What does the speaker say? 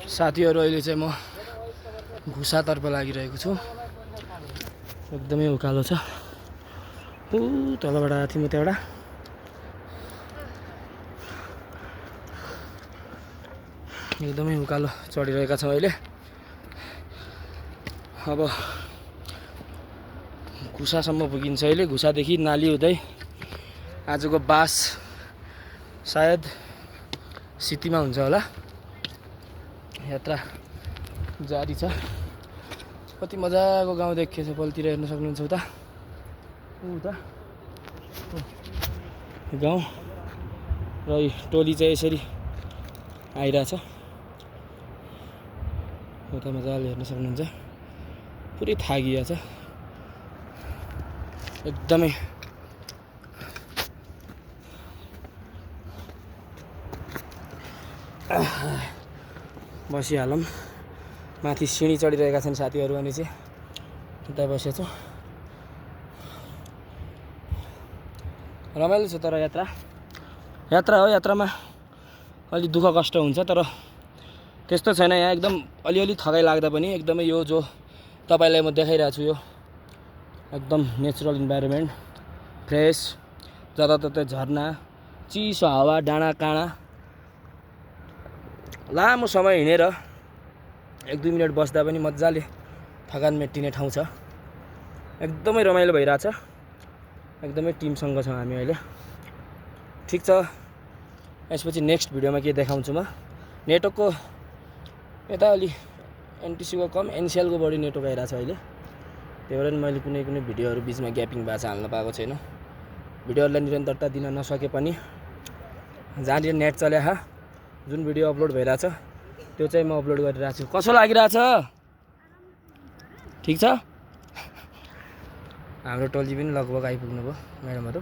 साथीहरु अहिले चाहिँ म घुसातर्फ लागिरहेको छु। एकदमै उकालो छ। तलबाट आएको थिएँ म त्यहाँबाट। एकदमै उकालो चढिरहेका छौँ अहिले। अब घुसासम्म पुगिन्छ अहिले। घुसादेखि नाली हुँदै आजको बास सायद सिटीमा हुन्छ होला। यात्रा जारी छ। कति मजाको गाउँ देखिएछ पल्तिर हेर्न सक्नुहुन्छ उता। गाउँ र टोली चाहिँ यसरी आइरहेछ। उता मजाले हेर्न सक्नुहुन्छ। पुरै थाकिया छ एकदमै। बसिहालौँ। माथि सिँढी चढिरहेका छन् साथीहरू अनि चाहिँ उता बसेछु। रमाइलो छ तर यात्रा हो। यात्रामा अलि दुःख कष्ट हुन्छ तर त्यस्तो छैन। यहाँ एकदम अलिअलि थकाइ लाग्दा पनि एकदमै यो जो तपाईलाई म देखाइरहेको छु यो एकदम नेचुरल इन्भाइरोमेन्ट, फ्रेस, जताततै झरना, चिसो हावा, डाँडा काँडा। लामो समय हिँडेर 1-2 मिनट बस्दा पनि मजाले थकान मेटिने ठाउँ छ। एकदमै रमाइलो भइरहेछ। एकदमै टिमसँग छौँ हामी अहिले। ठिक छ, यसपछि नेक्स्ट भिडियोमा के देखाउँछु म। नेटवर्कको यता अलि एनटिसीको कम, एनसिएलको बढी नेटवर्क आइरहेछ अहिले। त्यही भएर मैले कुनै भिडियोहरू बिचमा ग्यापिङ भएको छ हाल्न पाएको छैन। भिडियोहरूलाई निरन्तरता दिन नसके पनि जहाँनिर नेट चल्या जुन भिडियो अपलोड भइरहेछ त्यो चाहिँ म अपलोड गरिरहेको छु। कसो लागिरहेछ? ठिक छ। हाम्रो टोली पनि लगभग आइपुग्नु भयो म्याडमहरू।